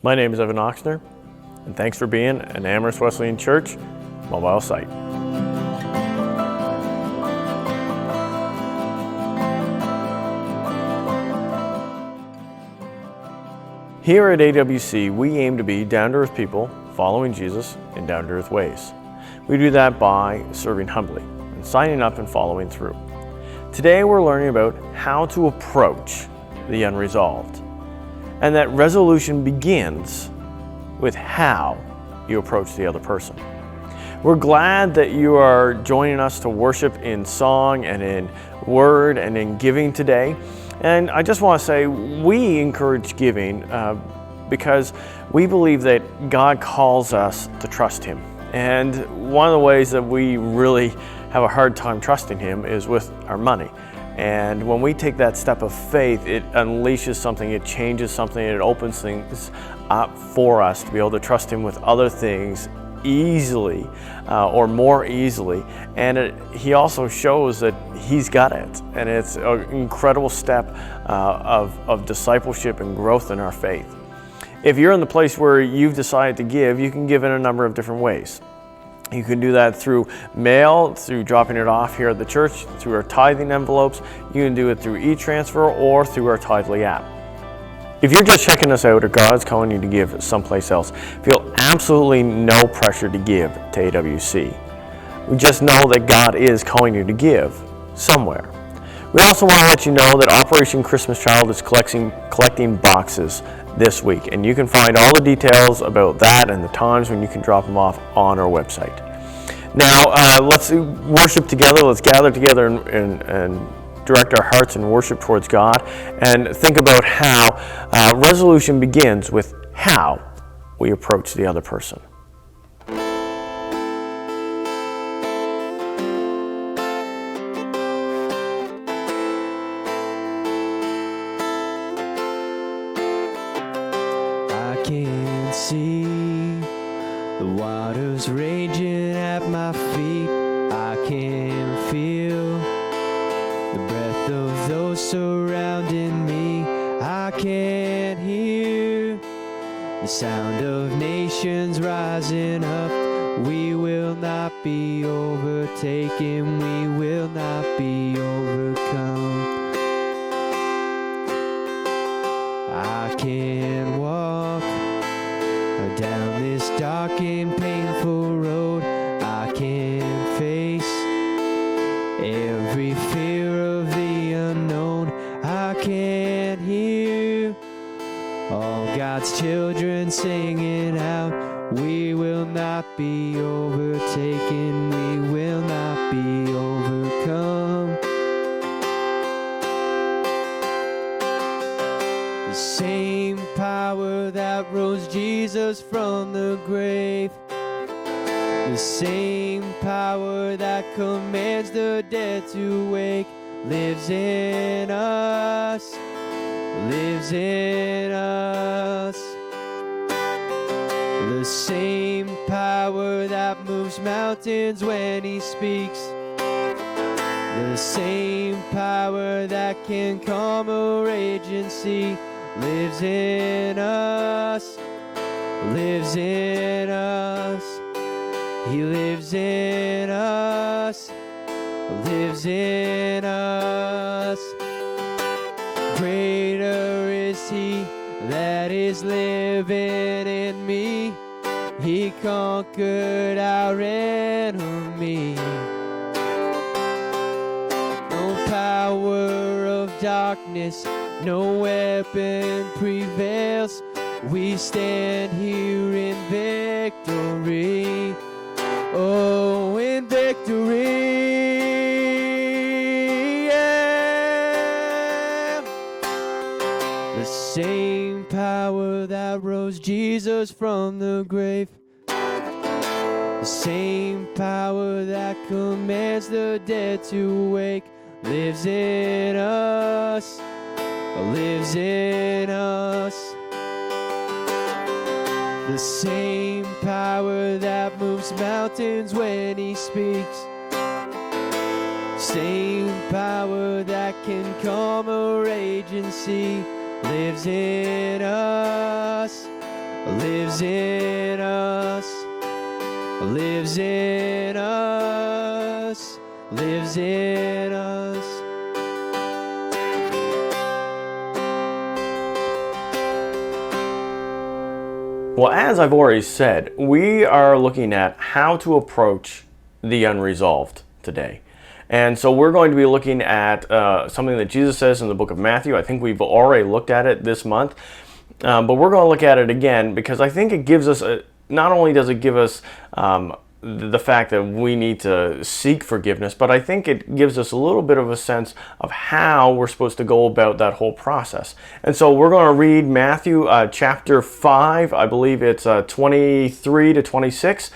My name is Evan Oxner, and thanks for being an Amherst Wesleyan Church mobile site. Here at AWC, we aim to be down-to-earth people following Jesus in down-to-earth ways. We do that by serving humbly and signing up and following through. Today we're learning about how to approach the unresolved. And that resolution begins with how you approach the other person. We're glad that you are joining us to worship in song and in word and in giving today. And I just want to say we encourage giving because we believe that God calls us to trust Him. And one of the ways that we really have a hard time trusting Him is with our money. And when we take that step of faith, it unleashes something, it changes something, it opens things up for us to be able to trust Him with other things easily or more easily. And He also shows that He's got it. And it's an incredible step of discipleship and growth in our faith. If you're in the place where you've decided to give, you can give in a number of different ways. You can do that through mail, through dropping it off here at the church, through our tithing envelopes. You can do it through e-transfer or through our Tithely app. If you're just checking us out or God's calling you to give someplace else, feel absolutely no pressure to give to AWC. We just know that God is calling you to give somewhere. We also want to let you know that Operation Christmas Child is collecting boxes this week, and you can find all the details about that and the times when you can drop them off on our website. Now, let's worship together. Let's gather together and direct our hearts in worship towards God, and think about how resolution begins with how we approach the other person. I can see the waters raging at my feet. I can feel the breath of those surrounding me. I can hear the sound of nations rising up. We will not be overtaken. We will not be overcome. I can walk down this dark and painful road. I can face every fear of the unknown. I can hear all God's children singing out. We will not be overtaken. We will not be overcome. The same power that rose Jesus from the grave, the same power that commands the dead to wake, lives in us, lives in us. The same power that moves mountains when He speaks, the same power that can calm a raging sea, lives in us, lives in us. He lives in us, lives in us. Greater is He that is living in me. He conquered our enemy. No power of darkness, no weapon prevails. We stand here in victory. Oh, in victory. Yeah. The same power that rose Jesus from the grave, the same power that commands the dead to wake, lives in us, lives in us. The same power that moves mountains when He speaks, same power that can calm a raging sea, lives in us, lives in us, lives in us, lives in us. Well, as I've already said, we are looking at how to approach the unresolved today. And so we're going to be looking at something that Jesus says in the book of Matthew. I think we've already looked at it this month, but we're going to look at it again because I think it gives us, not only does it give us the fact that we need to seek forgiveness, but I think it gives us a little bit of a sense of how we're supposed to go about that whole process. And so we're going to read Matthew chapter 5, I believe it's 23 to 26.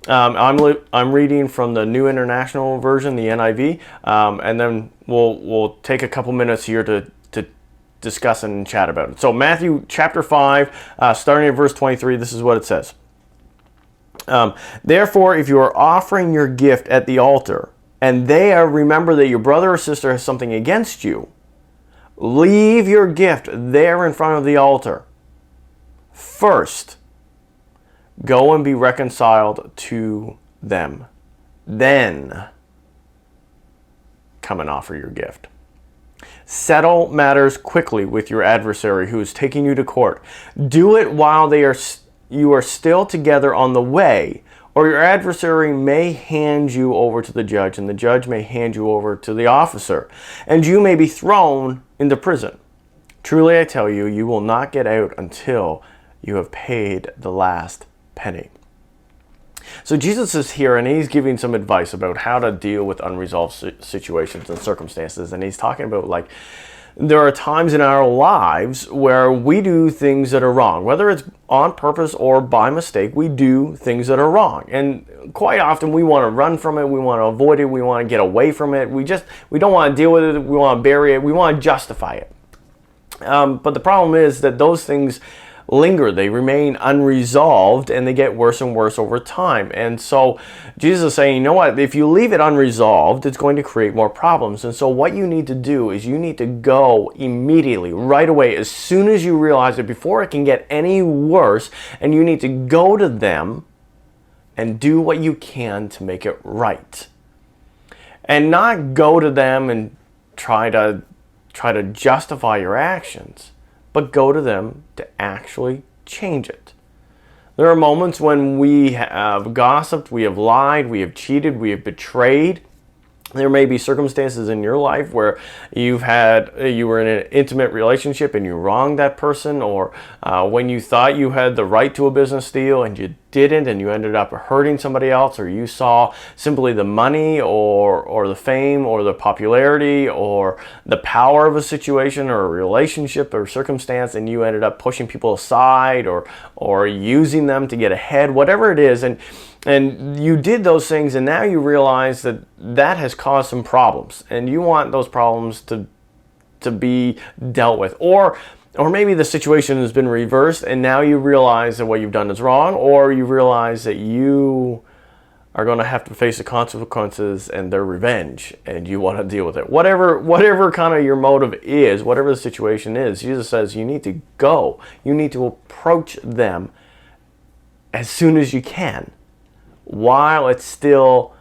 I'm reading from the New International Version, the NIV, and then we'll take a couple minutes here to discuss and chat about it. So Matthew chapter 5, starting at verse 23, this is what it says. Therefore, if you are offering your gift at the altar, and there remember that your brother or sister has something against you, leave your gift there in front of the altar. First, go and be reconciled to them. Then, come and offer your gift. Settle matters quickly with your adversary who is taking you to court. Do it while you are still together on the way, or your adversary may hand you over to the judge, and the judge may hand you over to the officer, and you may be thrown into prison. Truly I tell you, you will not get out until you have paid the last penny. So Jesus is here, and he's giving some advice about how to deal with unresolved situations and circumstances, and he's talking about, like, there are times in our lives where we do things that are wrong. Whether it's on purpose or by mistake, we do things that are wrong. And quite often we want to run from it, we want to avoid it, we want to get away from it. We don't want to deal with it, we want to bury it, we want to justify it. But the problem is that those things linger, they remain unresolved, and they get worse and worse over time. And so Jesus is saying, you know what, if you leave it unresolved, it's going to create more problems. And so what you need to do is you need to go immediately, right away, as soon as you realize it, before it can get any worse, and you need to go to them and do what you can to make it right. And not go to them and try to justify your actions, but go to them to actually change it. There are moments when we have gossiped, we have lied, we have cheated, we have betrayed. There may be circumstances in your life where you were in an intimate relationship and you wronged that person, or when you thought you had the right to a business deal and you didn't, and you ended up hurting somebody else, or you saw simply the money or the fame or the popularity or the power of a situation or a relationship or circumstance, and you ended up pushing people aside or using them to get ahead, whatever it is, and you did those things, and now you realize that has caused some problems, and you want those problems to be dealt with. Or maybe the situation has been reversed, and now you realize that what you've done is wrong, or you realize that you are going to have to face the consequences and their revenge, and you want to deal with it. Whatever kind of your motive is, whatever the situation is, Jesus says you need to go. You need to approach them as soon as you can, while there's still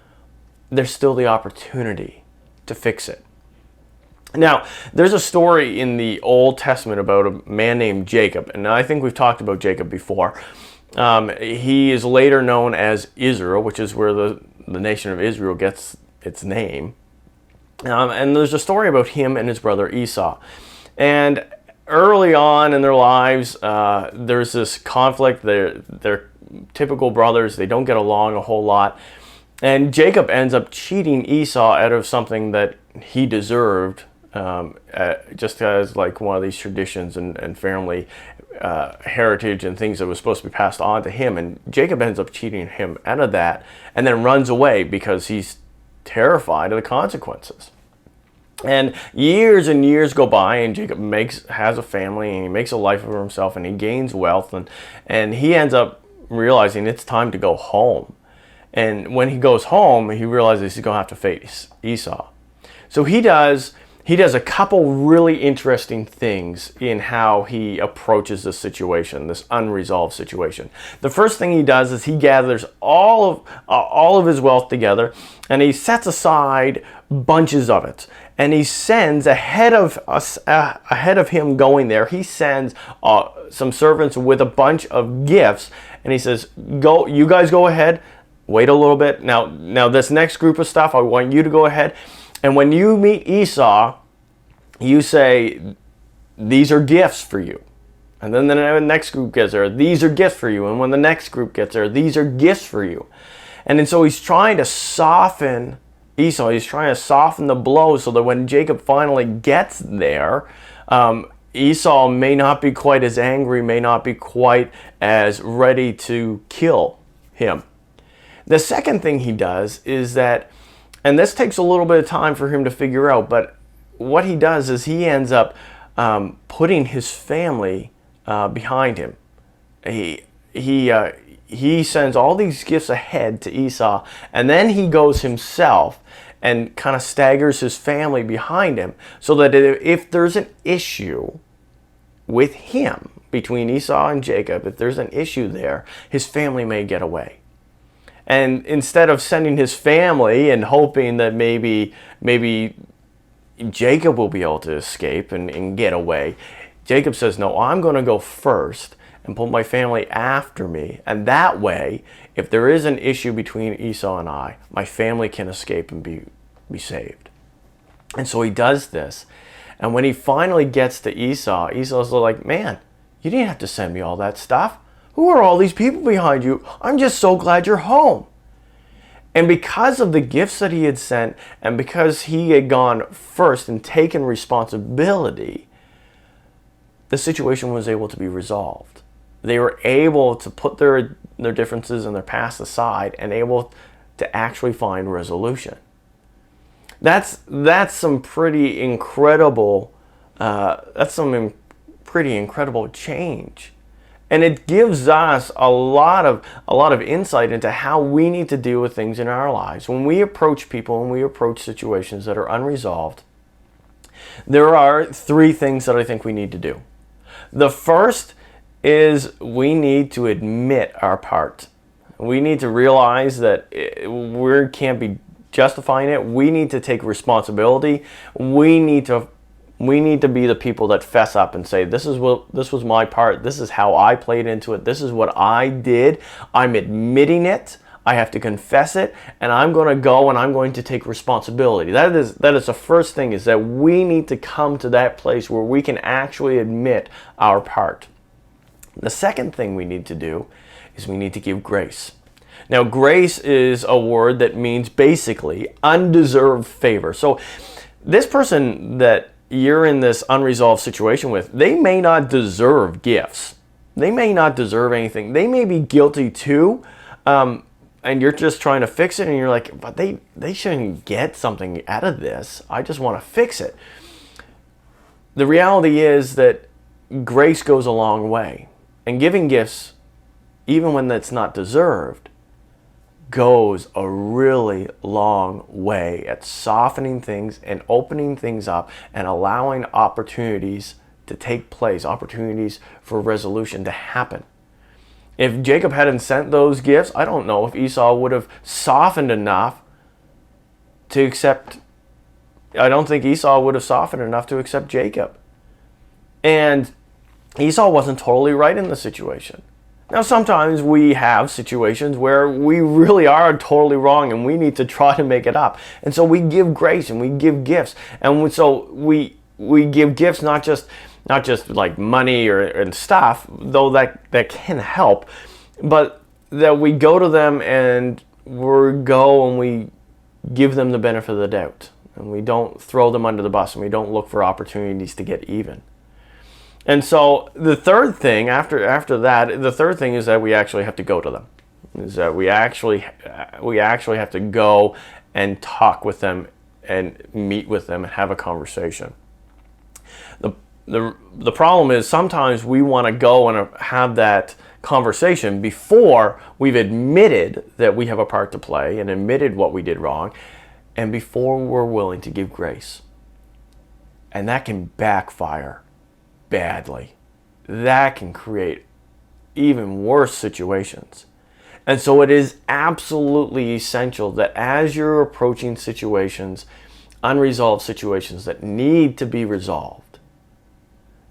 the opportunity to fix it. Now, there's a story in the Old Testament about a man named Jacob, and I think we've talked about Jacob before. He is later known as Israel, which is where the nation of Israel gets its name. And there's a story about him and his brother Esau. And early on in their lives, there's this conflict. They're typical brothers. They don't get along a whole lot. And Jacob ends up cheating Esau out of something that he deserved, just as like one of these traditions and family heritage and things that was supposed to be passed on to him. And Jacob ends up cheating him out of that, and then runs away because he's terrified of the consequences. And years go by, and Jacob has a family, and he makes a life for himself, and he gains wealth, and he ends up realizing it's time to go home. And when he goes home, he realizes he's going to have to face Esau. So he does. he does a couple really interesting things in how he approaches this situation, this unresolved situation. The first thing he does is he gathers all of his wealth together, and he sets aside bunches of it. And he sends ahead of him going there. He sends some servants with a bunch of gifts, and he says, "Go, you guys go ahead. Wait a little bit. Now this next group of stuff, I want you to go ahead. And when you meet Esau, you say, these are gifts for you. And then the next group gets there, these are gifts for you. And when the next group gets there, these are gifts for you." And so he's trying to soften Esau. He's trying to soften the blow so that when Jacob finally gets there, Esau may not be quite as angry, may not be quite as ready to kill him. The second thing he does is that, and this takes a little bit of time for him to figure out, but what he does is he ends up putting his family behind him. He sends all these gifts ahead to Esau, and then he goes himself and kind of staggers his family behind him, so that if there's an issue with him between Esau and Jacob, if there's an issue there, his family may get away. And instead of sending his family and hoping that maybe Jacob will be able to escape and get away, Jacob says, "No, I'm going to go first and put my family after me. And that way, if there is an issue between Esau and I, my family can escape and be saved." And so he does this. And when he finally gets to Esau, Esau's like, "Man, you didn't have to send me all that stuff. Who are all these people behind you? I'm just so glad you're home." And because of the gifts that he had sent, and because he had gone first and taken responsibility, the situation was able to be resolved. They were able to put their differences and their past aside and able to actually find resolution. That's some pretty incredible. Pretty incredible change. And it gives us a lot of insight into how we need to deal with things in our lives. When we approach people, when we approach situations that are unresolved, there are 3 things that I think we need to do. The first is we need to admit our part. We need to realize that we can't be justifying it. We need to take responsibility. We need to be the people that fess up and say, this was my part. This is how I played into it. This is what I did. I'm admitting it. I have to confess it, and I'm going to go and I'm going to take responsibility. That is the first thing, is that we need to come to that place where we can actually admit our part. The second thing we need to do is we need to give grace. Now, grace is a word that means basically undeserved favor. So this person that you're in this unresolved situation with, they may not deserve gifts. They may not deserve anything. They may be guilty too, and you're just trying to fix it, and you're like, but they shouldn't get something out of this. I just want to fix it. The reality is that grace goes a long way, and giving gifts, even when that's not deserved, goes a really long way at softening things and opening things up and allowing opportunities to take place, opportunities for resolution to happen. If Jacob hadn't sent those gifts, I don't know if Esau would have softened enough to accept. I don't think Esau would have softened enough to accept Jacob. And Esau wasn't totally right in the situation. Now, sometimes we have situations where we really are totally wrong and we need to try to make it up. And so we give grace and we give gifts. And so we give gifts, not just like money and stuff, though that can help, but that we go to them and we give them the benefit of the doubt. And we don't throw them under the bus, and we don't look for opportunities to get even. And so the third thing, after that, the third thing is that we actually have to go to them. Is that we actually have to go and talk with them and meet with them and have a conversation. The problem is sometimes we want to go and have that conversation before we've admitted that we have a part to play and admitted what we did wrong, and before we're willing to give grace. And that can backfire badly. That can create even worse situations. And so it is absolutely essential that as you're approaching situations, unresolved situations that need to be resolved,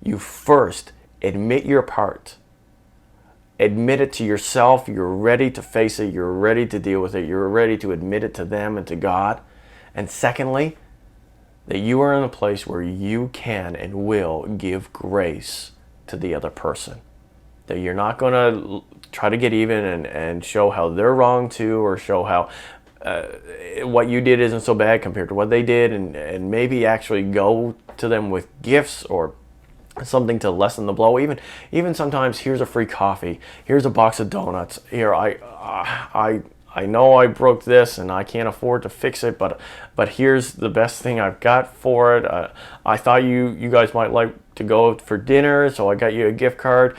you first admit your part. Admit it to yourself. You're ready to face it. You're ready to deal with it. You're ready to admit it to them and to God. And secondly, that you are in a place where you can and will give grace to the other person. That you're not going to try to get even and show how they're wrong too, or show how what you did isn't so bad compared to what they did, and maybe actually go to them with gifts or something to lessen the blow. Even sometimes, here's a free coffee, here's a box of donuts, here I know I broke this and I can't afford to fix it, but here's the best thing I've got for it. I thought you guys might like to go for dinner, so I got you a gift card.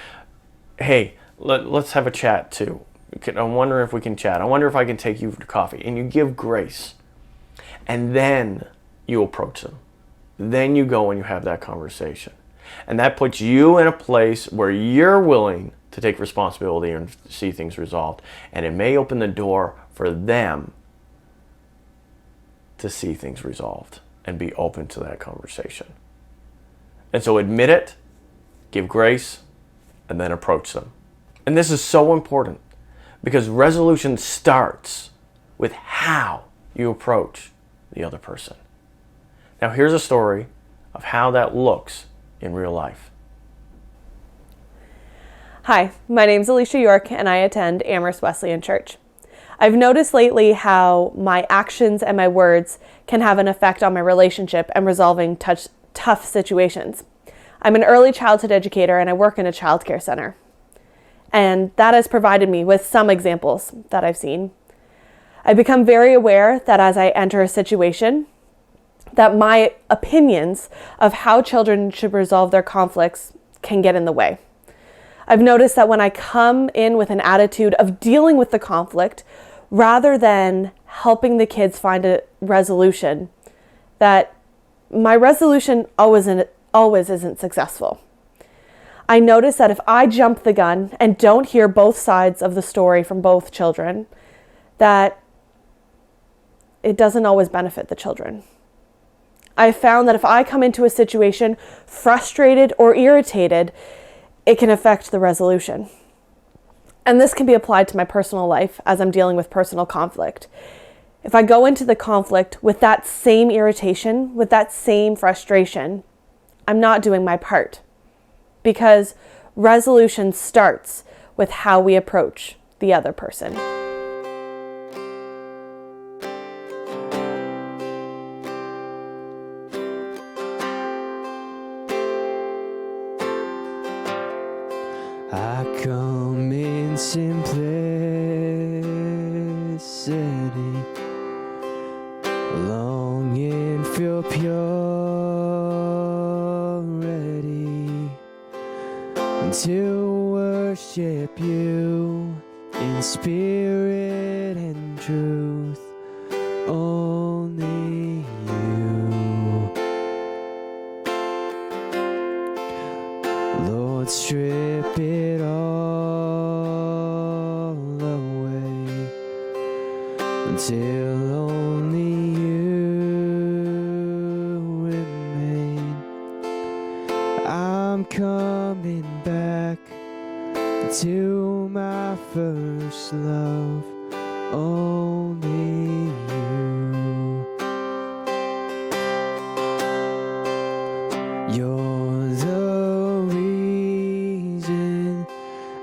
Hey, let's have a chat too. I wonder if we can chat. I wonder if I can take you for coffee. And you give grace. And then you approach them. Then you go and you have that conversation. And that puts you in a place where you're willing to take responsibility and see things resolved. And it may open the door for them to see things resolved and be open to that conversation. And so admit it, give grace, and then approach them. And this is so important because resolution starts with how you approach the other person. Now here's a story of how that looks in real life. Hi, my name's Alicia York and I attend Amherst Wesleyan Church. I've noticed lately how my actions and my words can have an effect on my relationship and resolving tough situations. I'm an early childhood educator and I work in a childcare center. And that has provided me with some examples that I've seen. I've become very aware that as I enter a situation, that my opinions of how children should resolve their conflicts can get in the way. I've noticed that when I come in with an attitude of dealing with the conflict, rather than helping the kids find a resolution, that my resolution always isn't successful. I notice that if I jump the gun and don't hear both sides of the story from both children, that it doesn't always benefit the children. I found that if I come into a situation frustrated or irritated, it can affect the resolution. And this can be applied to my personal life as I'm dealing with personal conflict. If I go into the conflict with that same irritation, with that same frustration, I'm not doing my part. Because resolution starts with how we approach the other person. I come in simplicity, longing for purity, to worship you in spirit and truth, only you. Lord, strip it all away until only you remain. I'm coming back to my first love, only you. You're the reason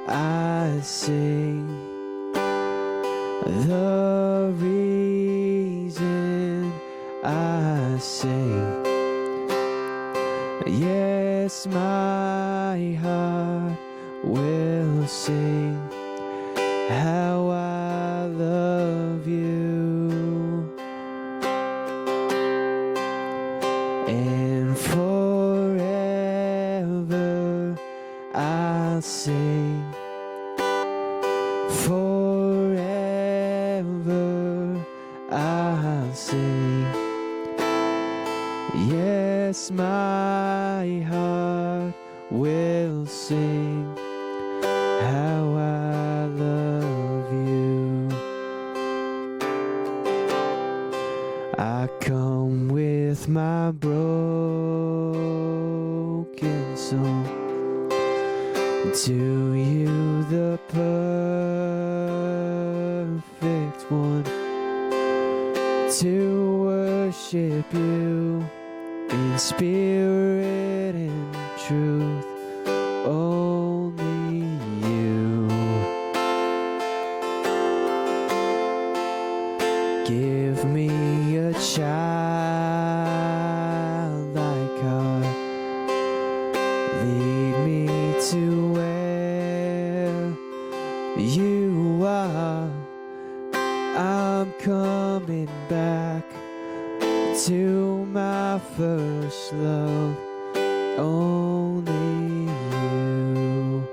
I sing, the reason I sing. Yes, my heart will sing how I love you, and forever I'll sing, forever I'll sing. Yes, my I come with my broken soul to you, the perfect one, to worship you in spirit and truth. Only you. Give me a childlike heart. Lead me to where you are. I'm coming back to my first love. Only you.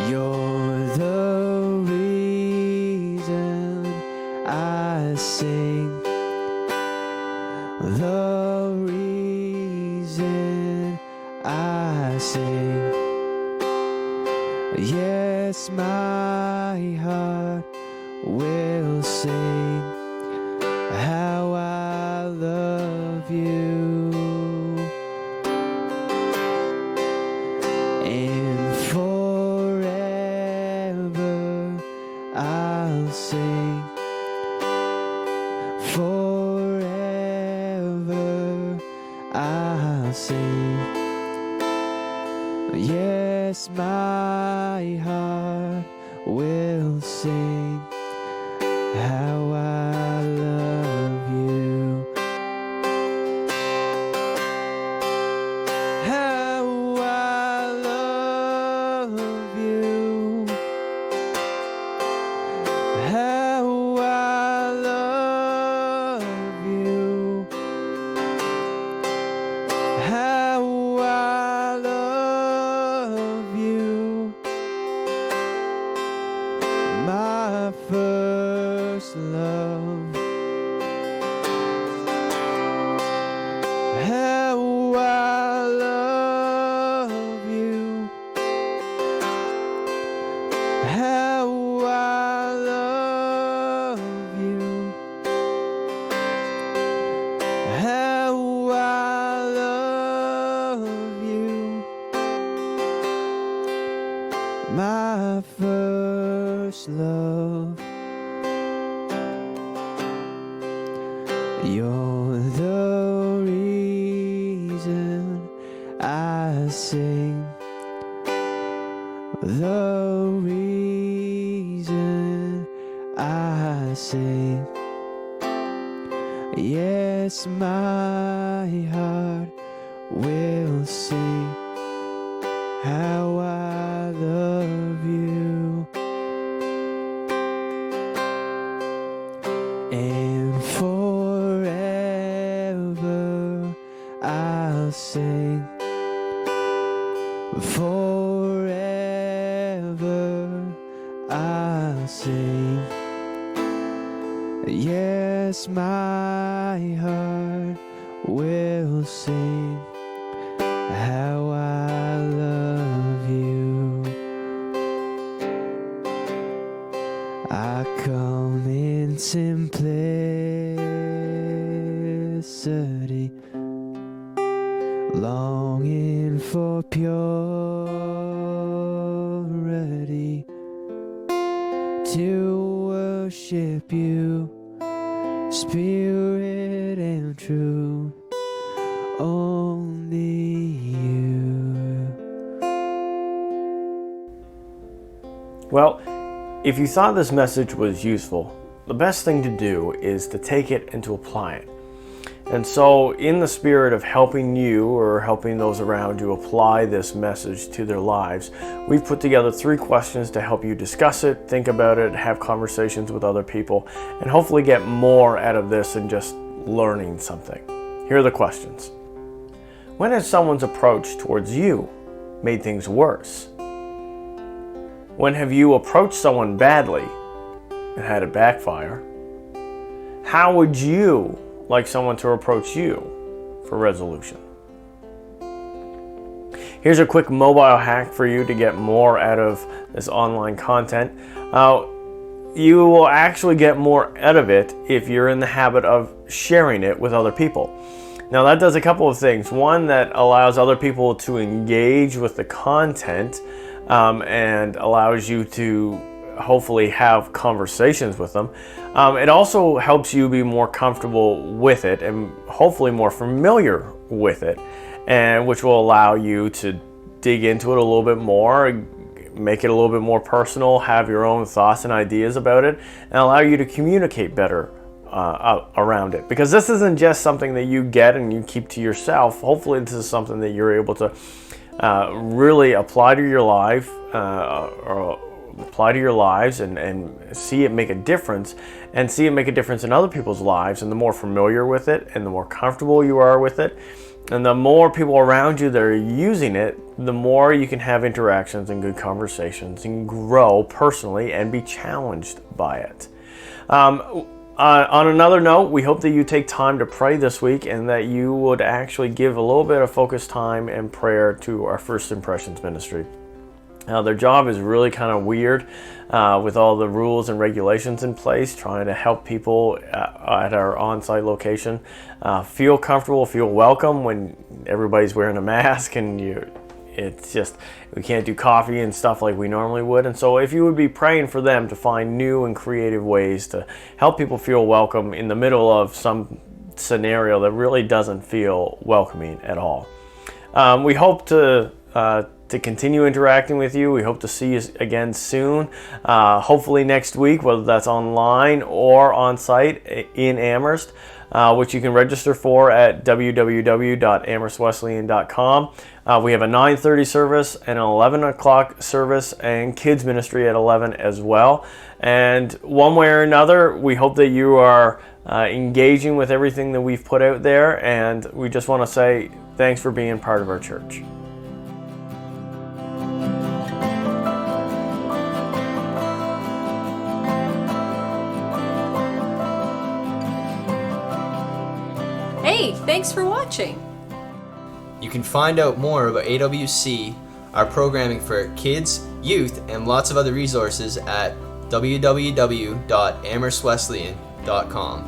You're the reason I sing, the reason I sing. Yes, my heart will sing how I love you. And forever I'll sing. Forever I'll sing. Yes, my heart will sing how I love you. How I love you. How I love you. How I love you. My first love. How I love you. How I love you. How I love you. My first love. You're the reason I sing, the reason I sing. Yes, my heart will sing how I love you. And forever I'll sing. Forever I'll sing. Yes, my heart will sing how I love you. I come in simplicity, longing for purity, to worship you, spirit and truth. Only you. Well, if you thought this message was useful, the best thing to do is to take it and to apply it. And so, in the spirit of helping you or helping those around you apply this message to their lives, we've put together 3 questions to help you discuss it, think about it, have conversations with other people, and hopefully get more out of this than just learning something. Here are the questions. When has someone's approach towards you made things worse? When have you approached someone badly and had it backfire? How would you like someone to approach you for resolution? Here's a quick mobile hack for you to get more out of this online content. you will actually get more out of it if you're in the habit of sharing it with other people. Now that does a couple of things. One, that allows other people to engage with the content and allows you to hopefully have conversations with them. It also helps you be more comfortable with it and hopefully more familiar with it, and which will allow you to dig into it a little bit more, make it a little bit more personal, have your own thoughts and ideas about it, and allow you to communicate better around it. Because this isn't just something that you get and you keep to yourself. Hopefully this is something that you're able to really apply to your life, or apply to your lives and see it make a difference, and see it make a difference in other people's lives. And the more familiar with it and the more comfortable you are with it, and the more people around you that are using it, the more you can have interactions and good conversations and grow personally and be challenged by it. On another note, we hope that you take time to pray this week, and that you would actually give a little bit of focused time and prayer to our First Impressions ministry. Their job is really kind of weird with all the rules and regulations in place, trying to help people at our on-site location feel comfortable, feel welcome when everybody's wearing a mask, and it's just, we can't do coffee and stuff like we normally would. And so if you would be praying for them to find new and creative ways to help people feel welcome in the middle of some scenario that really doesn't feel welcoming at all. We hope to continue interacting with you. We hope to see you again soon, hopefully next week, whether that's online or on site in Amherst, which you can register for at www.amherstwesleyan.com. We have a 9:30 service and an 11 o'clock service, and kids ministry at 11 as well. And one way or another, we hope that you are engaging with everything that we've put out there, and we just want to say thanks for being part of our church. Hey, thanks for watching. You can find out more about AWC, our programming for kids, youth, and lots of other resources at www.amherstwesleyan.com.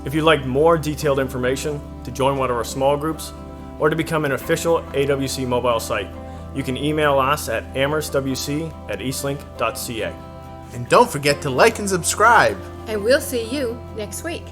If you'd like more detailed information, to join one of our small groups, or to become an official AWC mobile site, you can email us at amherstwc@eastlink.ca. And don't forget to like and subscribe. And we'll see you next week.